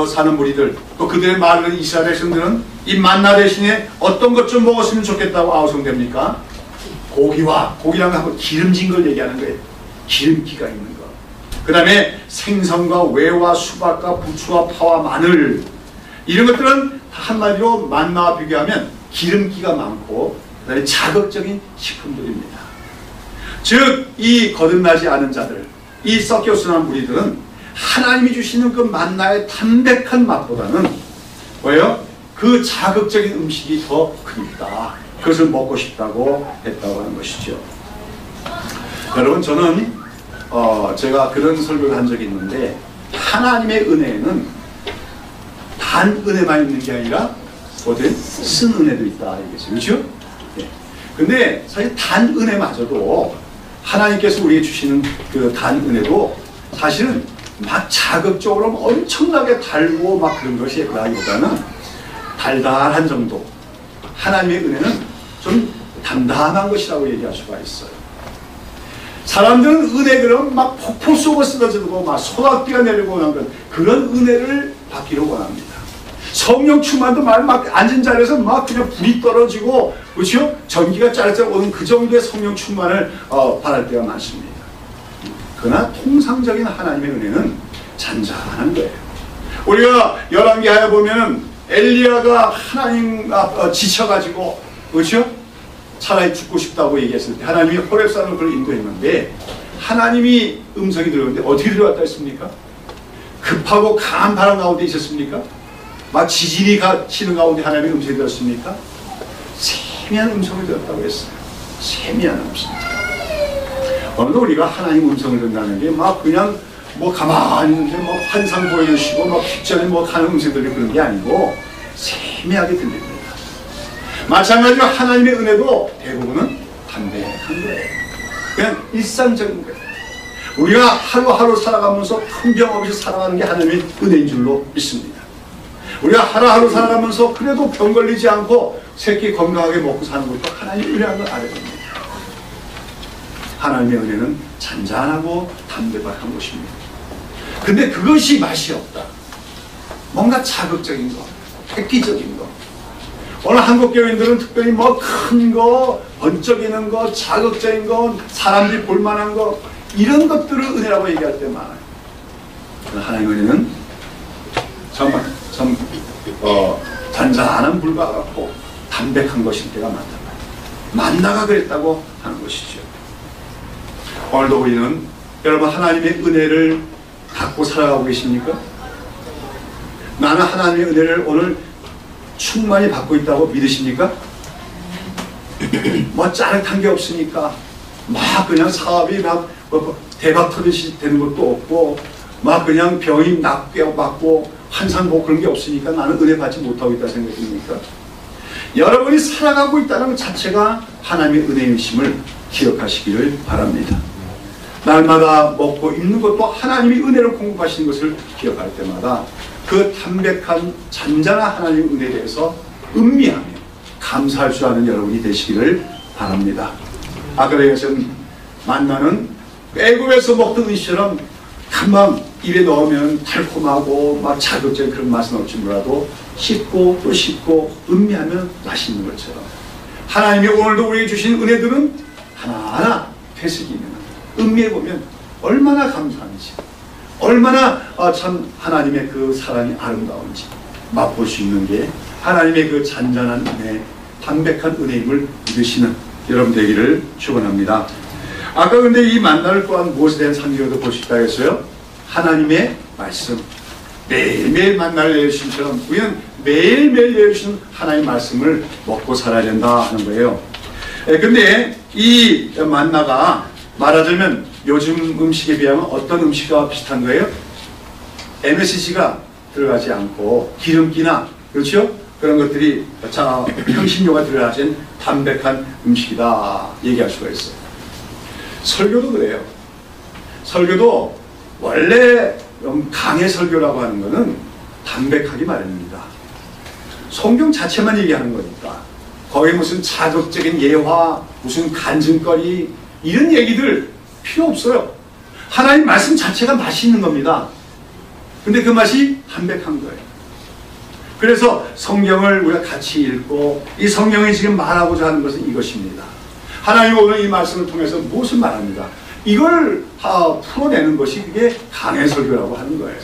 사는 무리들 또 그들의 말을 이스라엘 백성들은 이 만나 대신에 어떤 것 좀 먹었으면 좋겠다고 아우성됩니까? 고기랑 하고 기름진 걸 얘기하는 거예요. 기름기가 있는 것. 그 다음에 생선과 외와 수박과 부추와 파와 마늘 이런 것들은 한마디로 만나와 비교하면 기름기가 많고 그 다음에 자극적인 식품들입니다. 즉 이 거듭나지 않은 자들 이 섞여 사는 무리들은 하나님이 주시는 그 만나의 담백한 맛보다는 뭐예요? 그 자극적인 음식이 더 그립다. 그것을 먹고 싶다고 했다고 하는 것이죠. 여러분, 저는 제가 그런 설교를 한 적이 있는데 하나님의 은혜에는 단 은혜만 있는 게 아니라 어떤 쓴 은혜도 있다 이거죠. 그렇죠? 네. 근데 사실 단 은혜마저도 하나님께서 우리에게 주시는 그 단 은혜도 사실은 막 자극적으로 엄청나게 달고 막 그런 것이 그라기보다는 달달한 정도. 하나님의 은혜는 좀 담담한 것이라고 얘기할 수가 있어요. 사람들은 은혜 그러면 막 폭포 속을 쓰러지고 막 소낙비가 내리고 오는 그런 은혜를 받기를 원합니다. 성령 충만도 막 앉은 자리에서 막 그냥 불이 떨어지고 그렇죠? 전기가 짜릿짜릿 오는 그 정도의 성령 충만을 바랄 때가 많습니다. 그러나 통상적인 하나님의 은혜는 잔잔한 거예요. 우리가 열왕기하에 보면 엘리야가 하나님 지쳐가지고 그렇죠? 차라리 죽고 싶다고 얘기했을 때 하나님이 호렙산으로 그를 인도했는데 하나님이 음성이 들어오는데 어떻게 들어왔다 했습니까? 급하고 강한 바람 가운데 있었습니까? 막 지진이 치는 가운데 하나님의 음성이 들었습니까? 세미한 음성을 들었다고 했어요. 세미한 음성. 오늘도 우리가 하나님 음성을 듣는다는 게 막 그냥 뭐 가만히 있는데 뭐 환상 보여주시고 막 fiction에 뭐 하는 음성들이 그런 게 아니고 세미하게 들립니다. 마찬가지로 하나님의 은혜도 대부분은 담백한 거예요. 그냥 일상적인 거예요. 우리가 하루하루 살아가면서 편견 없이 살아가는 게 하나님의 은혜인 줄로 믿습니다. 우리가 하루하루 살아가면서 그래도 병 걸리지 않고 새끼 건강하게 먹고 사는 것도 하나님의 은혜라는 걸 알아야 됩니다. 하나님의 은혜는 잔잔하고 담백한 것입니다. 근데 그것이 맛이 없다. 뭔가 자극적인 거, 획기적인 거. 오늘 한국 교인들은 특별히 뭐 큰 거, 번쩍이는 거, 자극적인 거, 사람들이 볼만한 거 이런 것들을 은혜라고 얘기할 때 많아요. 하나님의 은혜는 참 잔잔한 물과 같고 담백한 것일 때가 많단 말이에요. 만나가 그랬다고 하는 것이죠. 오늘도 우리는 여러분 하나님의 은혜를 갖고 살아가고 계십니까? 나는 하나님의 은혜를 오늘 충만히 받고 있다고 믿으십니까? 뭐 짜릿한 게 없으니까 막 그냥 사업이 막 대박 터듯이 되는 것도 없고 막 그냥 병이 낫게 받고 환상복 그런 게 없으니까 나는 은혜 받지 못하고 있다 생각입니까? 여러분이 살아가고 있다는 것 자체가 하나님의 은혜이심을 기억하시기를 바랍니다. 날마다 먹고 입는 것도 하나님이 은혜로 공급하시는 것을 기억할 때마다 그 담백한 잔잔한 하나님의 은혜에 대해서 음미하며 감사할 줄 아는 여러분이 되시기를 바랍니다. 아까 얘기했던 만나는 애굽에서 먹던 음식처럼 금방 입에 넣으면 달콤하고 막 자극적인 그런 맛은 없지 몰라도 씹고 또 씹고 음미하면 맛있는 것처럼 하나님이 오늘도 우리에게 주신 은혜들은 하나하나 되새기면 음미해보면 얼마나 감사한지 얼마나 참 하나님의 그 사랑이 아름다운지 맛볼 수 있는 게 하나님의 그 잔잔한 은혜, 담백한 은혜임을 믿으시는 여러분 되기를 축원합니다. 아까 근데 이 만나를 또한 무엇에 대한 상징으로 볼 수 있다 했어요? 하나님의 말씀. 매일매일 만나를 내주신처럼 우리는 매일매일 내주신 하나님의 말씀을 먹고 살아야 된다 하는 거예요. 근데 이 만나가 말하자면 요즘 음식에 비하면 어떤 음식과 비슷한 거예요? MSG가 들어가지 않고 기름기나 그렇죠? 그런 것들이 향신료가 들어가진 담백한 음식이다 얘기할 수가 있어요. 설교도 그래요. 설교도 원래 강의 설교라고 하는 것은 담백하기 마련입니다. 성경 자체만 얘기하는 거니까 거기에 무슨 자극적인 예화, 무슨 간증거리 이런 얘기들 필요 없어요. 하나님 말씀 자체가 맛있는 겁니다. 근데 그 맛이 담백한 거예요. 그래서 성경을 우리가 같이 읽고 이 성경이 지금 말하고자 하는 것은 이것입니다. 하나님 오늘 이 말씀을 통해서 무엇을 말합니다. 이걸 풀어내는 것이 그게 강해 설교라고 하는 거예요.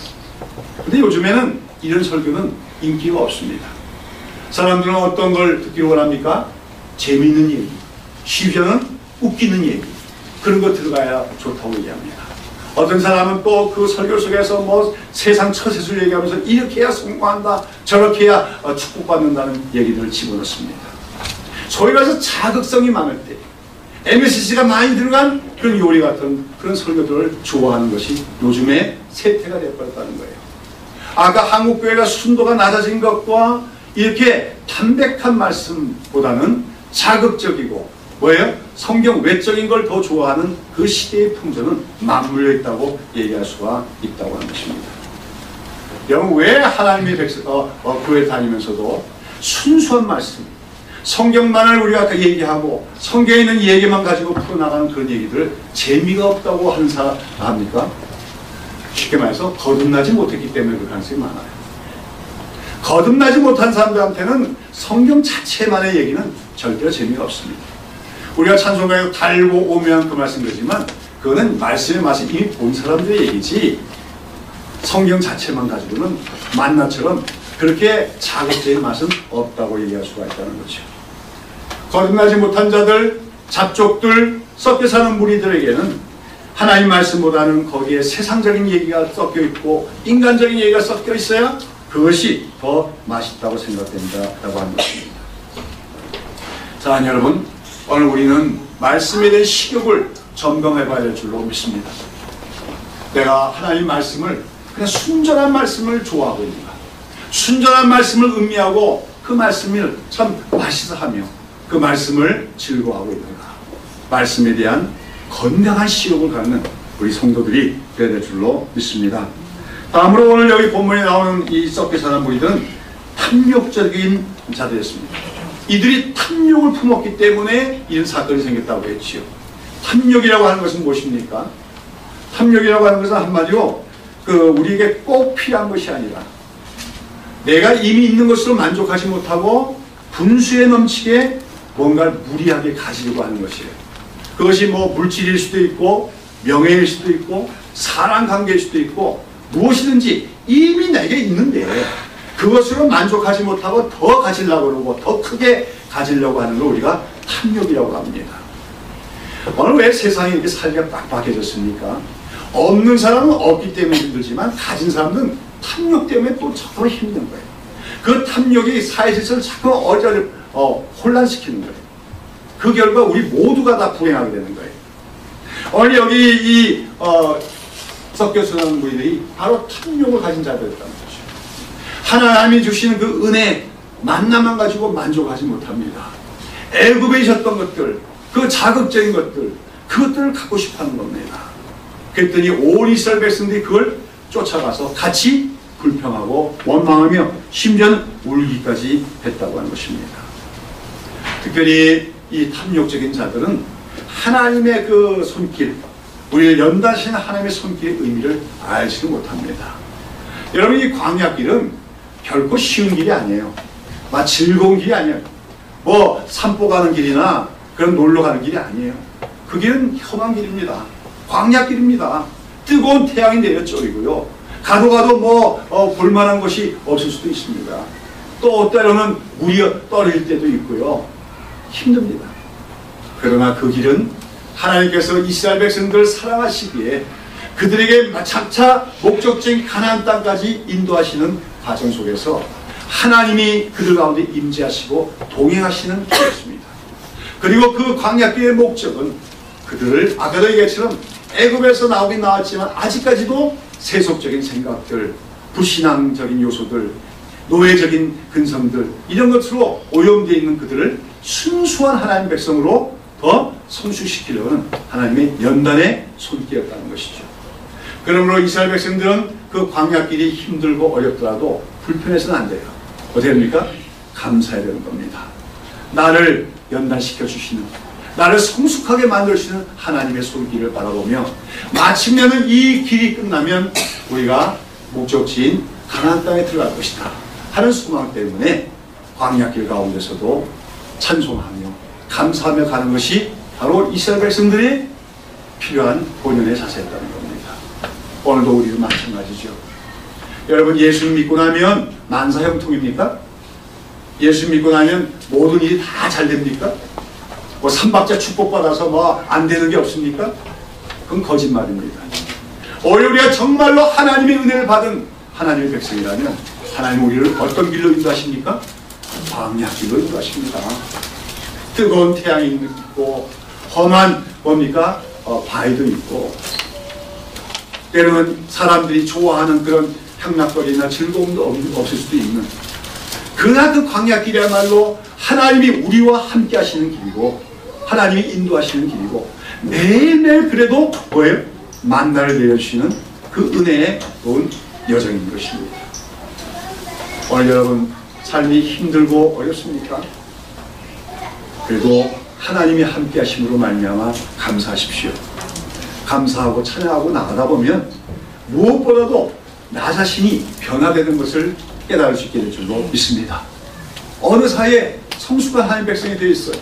근데 요즘에는 이런 설교는 인기가 없습니다. 사람들은 어떤 걸 듣기를 원합니까? 재미있는 얘기, 심지어는 웃기는 얘기 그런 거 들어가야 좋다고 얘기합니다. 어떤 사람은 또 그 설교 속에서 뭐 세상 처세술 얘기하면서 이렇게 해야 성공한다 저렇게 해야 축복받는다는 얘기들을 집어넣습니다. 소위 말해서 자극성이 많을 때 MSG가 많이 들어간 그런 요리 같은 그런 설교들을 좋아하는 것이 요즘의 세태가 되어버렸다는 거예요. 아까 한국교회가 순도가 낮아진 것과 이렇게 담백한 말씀보다는 자극적이고 뭐예요? 성경 외적인 걸 더 좋아하는 그 시대의 풍조는 맞물려 있다고 얘기할 수가 있다고 하는 것입니다. 여러분 왜 하나님의 교회 다니면서도 순수한 말씀 성경만을 우리가 얘기하고 성경에 있는 얘기만 가지고 풀어나가는 그런 얘기들 재미가 없다고 하는 사람 합니까? 쉽게 말해서 거듭나지 못했기 때문에 그럴 가능성이 많아요. 거듭나지 못한 사람들한테는 성경 자체만의 얘기는 절대로 재미가 없습니다. 우리가 찬송가에 달고 오면 그 말씀 그러지만 그거는 말씀의 맛이 이미 본 사람들의 얘기지 성경 자체만 가지고는 만나처럼 그렇게 자극적인 맛은 없다고 얘기할 수가 있다는 거죠. 거듭나지 못한 자들, 잡족들, 섞여 사는 무리들에게는 하나님 말씀보다는 거기에 세상적인 얘기가 섞여 있고 인간적인 얘기가 섞여 있어야 그것이 더 맛있다고 생각된다라고 하는 것입니다. 자, 여러분 오늘 우리는 말씀에 대한 식욕을 점검해 봐야 될 줄로 믿습니다. 내가 하나님 말씀을 그냥 순전한 말씀을 좋아하고 있는가, 순전한 말씀을 음미하고 그 말씀을 참 맛있어하며 그 말씀을 즐거워하고 있는가, 말씀에 대한 건강한 식욕을 갖는 우리 성도들이 되어야 될 줄로 믿습니다. 다음으로 오늘 여기 본문에 나오는 이 섞여 사는 무리들은 탐욕적인 자들이었습니다. 이들이 탐욕을 품었기 때문에 이런 사건이 생겼다고 했지요. 탐욕이라고 하는 것은 무엇입니까? 탐욕이라고 하는 것은 한마디로 우리에게 꼭 필요한 것이 아니라 내가 이미 있는 것으로 만족하지 못하고 분수에 넘치게 뭔가를 무리하게 가지려고 하는 것이에요. 그것이 뭐 물질일 수도 있고 명예일 수도 있고 사랑 관계일 수도 있고 무엇이든지 이미 내게 있는데 그것으로 만족하지 못하고 더 가지려고 그러고 더 크게 가지려고 하는 걸 우리가 탐욕이라고 합니다. 오늘 왜 세상이 이렇게 살기가 빡빡해졌습니까? 없는 사람은 없기 때문에 힘들지만 가진 사람은 탐욕 때문에 또 자꾸 힘든 거예요. 그 탐욕이 사회 질서를 자꾸 혼란시키는 거예요. 그 결과 우리 모두가 다 불행하게 되는 거예요. 오늘 여기 이 섞여서는 우리들이 바로 탐욕을 가진 자들이었다는 거죠. 하나님이 주시는 그 은혜 만나만 가지고 만족하지 못합니다. 애굽에 있었던 것들, 그 자극적인 것들, 그것들을 갖고 싶어하는 겁니다. 그랬더니 온 이스라엘 백성들이 그걸 쫓아가서 같이 불평하고 원망하며 심지어는 울기까지 했다고 하는 것입니다. 특별히 이 탐욕적인 자들은 하나님의 그 손길, 우리를 연다시는 하나님의 손길의 의미를 알지도 못합니다. 여러분, 이 광야길은 결코 쉬운 길이 아니에요. 막 즐거운 길이 아니에요. 뭐 산보 가는 길이나 그런 놀러 가는 길이 아니에요. 그 길은 험한 길입니다. 광야길입니다. 뜨거운 태양이 내려 쪄이고요. 가도 뭐 볼만한 것이 없을 수도 있습니다. 또 때로는 물이 떨어질 때도 있고요. 힘듭니다. 그러나 그 길은 하나님께서 이스라엘 백성들을 사랑하시기에 그들에게 차차 목적지인 가나안 땅까지 인도하시는 과정 속에서 하나님이 그들 가운데 임재하시고 동행하시는 길이었습니다. 그리고 그 광야길의 목적은 그들을 아까도 얘기했처럼 애굽에서 나오긴 나왔지만 아직까지도 세속적인 생각들, 불신앙적인 요소들, 노예적인 근성들 이런 것으로 오염되어 있는 그들을 순수한 하나님 백성으로 더 성숙시키려는 하나님의 연단의 손길이었다는 것이죠. 그러므로 이스라엘 백성들은 그 광야길이 힘들고 어렵더라도 불편해서는 안 돼요. 어떻게 됩니까? 감사해야 되는 겁니다. 나를 연단시켜 주시는, 나를 성숙하게 만들어주시는 하나님의 손길을 바라보며 마침내는 이 길이 끝나면 우리가 목적지인 가나안 땅에 들어갈 것이다 하는 소망 때문에 광야길 가운데서도 찬송하며 감사하며 가는 것이 바로 이스라엘 백성들이 필요한 본연의 자세였다는 겁니다. 오늘도 우리도 마찬가지죠. 여러분, 예수 믿고 나면 만사형통입니까? 예수 믿고 나면 모든 일이 다 잘 됩니까? 뭐 삼박자 축복받아서 뭐 안 되는 게 없습니까? 그건 거짓말입니다. 오히려 우리가 정말로 하나님의 은혜를 받은 하나님의 백성이라면 하나님 우리를 어떤 길로 인도하십니까? 광야길로 인도하십니다. 뜨거운 태양이 있고 험한 뭡니까? 바위도 있고 때로는 사람들이 좋아하는 그런 향락거리나 즐거움도 없을 수도 있는, 그러나 그 광야길이야말로 하나님이 우리와 함께 하시는 길이고 하나님이 인도하시는 길이고 매일매일 그래도 뭐예요? 만나를 내려주시는 그 은혜의 좋은 여정인 것입니다. 오늘 여러분 삶이 힘들고 어렵습니까? 그래도 하나님이 함께 하심으로 말미암아 감사하십시오. 감사하고 찬양하고 나가다 보면 무엇보다도 나 자신이 변화되는 것을 깨달을 수 있게 될 줄로 믿습니다. 어느 사이에 성숙한 하나님 백성이 되어 있어요.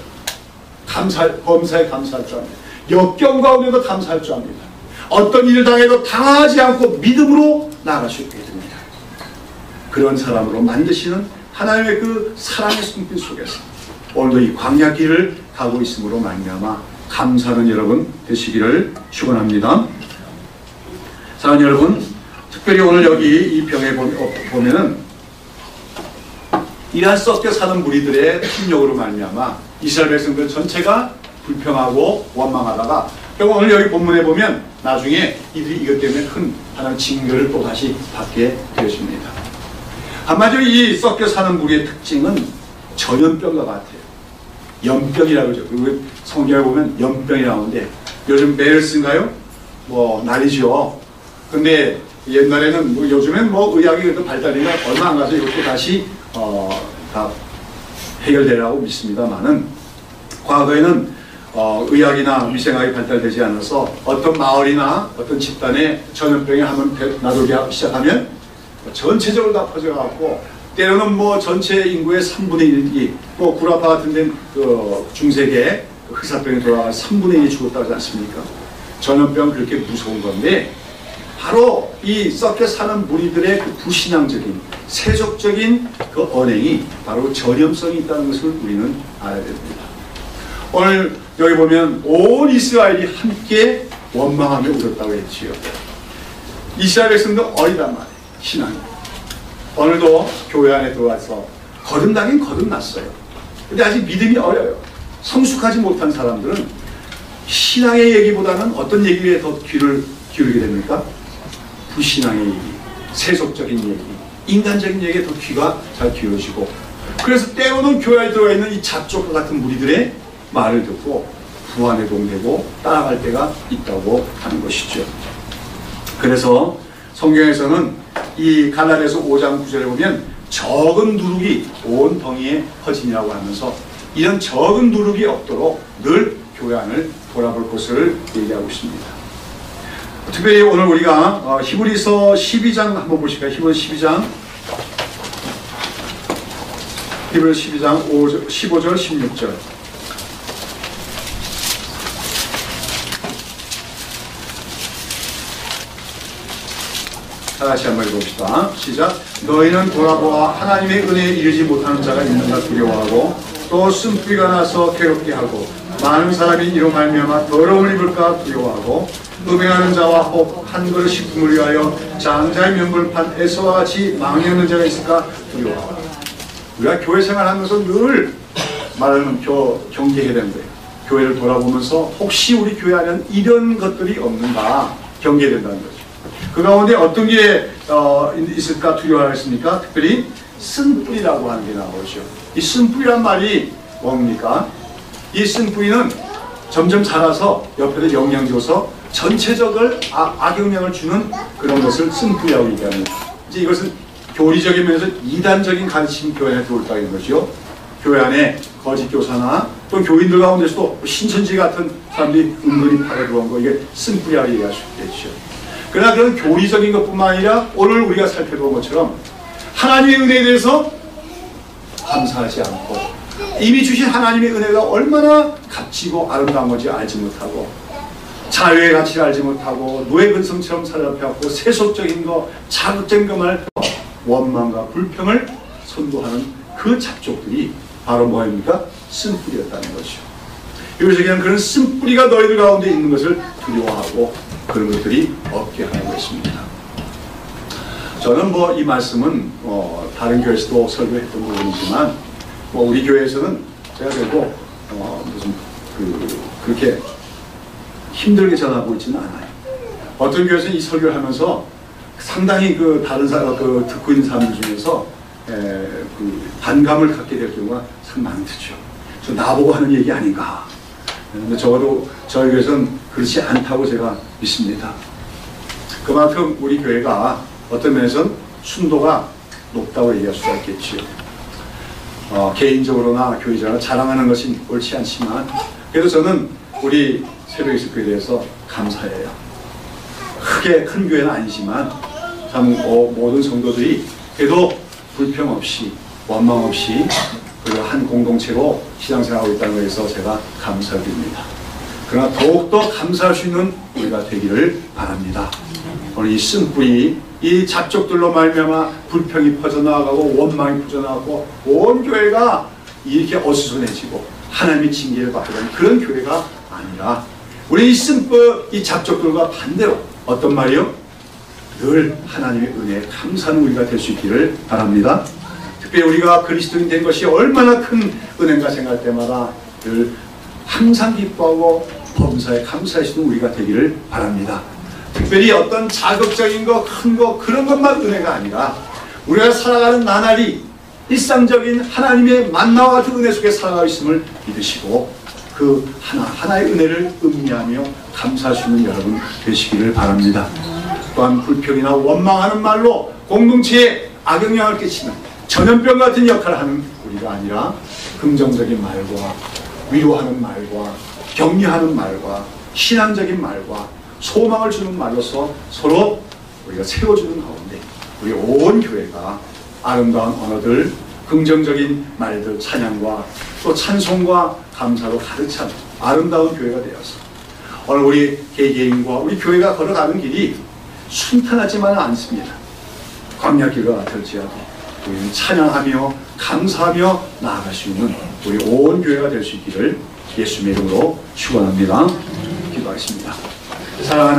범사에 감사할 줄 압니다. 역경 가운데도 감사할 줄 압니다. 어떤 일을 당해도 당하지 않고 믿음으로 나아갈 수 있게 됩니다. 그런 사람으로 만드시는 하나님의 그 사랑의 손길 속에서 오늘도 이 광야길을 가고 있음으로 말미암아 감사하는 여러분 되시기를 축원합니다. 사랑하는 여러분, 특별히 오늘 여기 이 병에 보면은 이러한 섞여 사는 무리들의 탐욕으로 말미암아 이스라엘 백성들 전체가 불평하고 원망하다가 결국 오늘 여기 본문에 보면 나중에 이들이 이것 때문에 큰 하나님 징계를 또 다시 받게 되어집니다. 한마디로 이 섞여 사는 무리의 특징은 전염병과 같아요. 염병이라고 그러죠. 그리고 성경에 보면 염병이 나오는데 요즘 메르스인가요? 뭐 난리죠. 근데 옛날에는 뭐 요즘엔 뭐 의학이 그래도 발달이나 얼마 안 가서 이것도 다시 다 해결되라고 믿습니다만은 과거에는 의학이나 위생학이 발달되지 않아서 어떤 마을이나 어떤 집단에 전염병이 한번 나돌기 시작하면 전체적으로 다 퍼져갖고 때로는 뭐 전체 인구의 3분의 1이 뭐 구라파 같은 데는 그 중세기에 흑사병이 돌아가 3분의 1이 죽었다고 하지 않습니까? 전염병 그렇게 무서운 건데 바로 이 섞여 사는 무리들의 그 부신앙적인 세속적인 그 언행이 바로 전염성이 있다는 것을 우리는 알아야 됩니다. 오늘 여기 보면 온 이스라엘이 함께 원망하며 울었다고 했지요. 이스라엘 백성도 어리단 말이에요. 신앙이. 오늘도 교회 안에 들어와서 거듭나긴 거듭났어요. 근데 아직 믿음이 어려요. 성숙하지 못한 사람들은 신앙의 얘기보다는 어떤 얘기에 더 귀를 기울이게 됩니까? 부신앙의 얘기, 세속적인 얘기, 인간적인 얘기에 더 귀가 잘 기울어지고, 그래서 때로는 교회에 들어와 있는 이 잡족과 같은 무리들의 말을 듣고 부안해동되고 따라갈 때가 있다고 하는 것이죠. 그래서 성경에서는 이 갈라디아서 5장 9절에 보면 적은 누룩이 온 덩이에 퍼짐이라고 하면서 이런 적은 누룩이 없도록 늘 교회 안을 돌아볼 것을 얘기하고 있습니다. 특별히 오늘 우리가 히브리서 12장 한번 보실까요? 히브리서 12장 15절 16절 다시 한번 읽어봅시다. 시작. 너희는 돌아보아 하나님의 은혜에 이르지 못하는 자가 있는가 두려워하고 또 쓴뿌리가 나서 괴롭게 하고 많은 사람이 이로 말미암아 더러움을 입을까 두려워하고 음행하는 자와 혹 한 그릇 식품을 위하여 장자의 면벌판 에서와 같이 망하는 자가 있을까 두려워하라. 우리가 교회 생활하면서 늘 말하는 경계해야 되는 거예요. 교회를 돌아보면서 혹시 우리 교회 안에는 이런 것들이 없는가 경계된다는 거죠. 그 가운데 어떤 게 있을까 두려워하겠습니까? 특별히 쓴뿌리라고 하는 게 나오죠. 이 쓴뿌리란 말이 뭡니까? 이 쓴뿌리는 점점 자라서 옆에도 영향 줘서 전체적을 악영향을 주는 그런 것을 쓴뿌리라고 얘기합니다. 이제 이것은 교리적인 면에서 이단적인 가르침 교회 안에 들어올다는 거죠. 교회 안에 거짓 교사나 또 교인들 가운데서도 신천지 같은 사람들이 은근히 파가 들어온 거, 이게 쓴뿌리라고 얘기할 수 있겠죠. 그러나 그런 교리적인 것뿐만 아니라 오늘 우리가 살펴본 것처럼 하나님의 은혜에 대해서 감사하지 않고 이미 주신 하나님의 은혜가 얼마나 값지고 아름다운 건지 알지 못하고 자유의 가치를 알지 못하고 노예 근성처럼 살아가고 세속적인 거, 자극적인 것만 원망과 불평을 선도하는 그 잡족들이 바로 뭐입니까? 쓴뿌리였다는 것이죠. 여기서 그냥 그런 쓴뿌리가 너희들 가운데 있는 것을 두려워하고 그런 것들이 없게 하는 것입니다. 저는 뭐 이 말씀은 다른 교회에서도 설교했던 부분이지만 우리 교회에서는 제가 그래도 무슨 그렇게 힘들게 전하고 있지는 않아요. 어떤 교회에서는 이 설교를 하면서 상당히 다른 사람 듣고 있는 사람들 중에서 반감을 갖게 될 경우가 참 많죠. 저 나보고 하는 얘기 아닌가. 근데 적어도 저희 교회에서는 그렇지 않다고 제가 믿습니다. 그만큼 우리 교회가 어떤 면에서는 순도가 높다고 얘기할 수가 있겠지요. 개인적으로나 교회적으로 자랑하는 것이 옳지 않지만 그래도 저는 우리 새벽기숙교회에 대해서 감사해요. 크게 큰 교회는 아니지만 참 모든 성도들이 그래도 불평 없이 원망 없이 그리고 한 공동체로 신앙생활하고 있다는 것에서 제가 감사드립니다. 그러나 더욱더 감사할 수 있는 우리가 되기를 바랍니다. 오늘 이 쓴뿌리, 이 잡족들로 말미암아 불평이 퍼져나가고 원망이 퍼져나가고 온 교회가 이렇게 어수선해지고 하나님의 징계를 받게 되는 그런 교회가 아니라 우리 이 잡족들과 반대로 어떤 말이요? 늘 하나님의 은혜에 감사하는 우리가 될 수 있기를 바랍니다. 특별히 우리가 그리스도인 된 것이 얼마나 큰 은혜인가 생각할 때마다 늘 항상 기뻐하고 범사에 감사하시는 우리가 되기를 바랍니다. 특별히 어떤 자극적인 거, 큰 거, 그런 것만 은혜가 아니라 우리가 살아가는 나날이 일상적인 하나님의 만나와 같은 은혜 속에 살아가고 있음을 믿으시고 그 하나의 은혜를 음미하며 감사할 수 있는 여러분 되시기를 바랍니다. 또한 불평이나 원망하는 말로 공동체에 악영향을 끼치는 전염병 같은 역할을 하는 우리가 아니라 긍정적인 말과 위로하는 말과 격려하는 말과 신앙적인 말과 소망을 주는 말로서 서로 우리가 세워주는 가운데 우리 온 교회가 아름다운 언어들, 긍정적인 말들, 찬양과 또 찬송과 감사로 가득 찬 아름다운 교회가 되어서 오늘 우리 개개인과 우리 교회가 걸어가는 길이 순탄하지만은 않습니다. 광야길과 될지라도 우리는 찬양하며 감사하며 나아갈 수 있는 우리 온 교회가 될 수 있기를 예수님의 이름으로 축원합니다. 기도하겠습니다. 사랑하는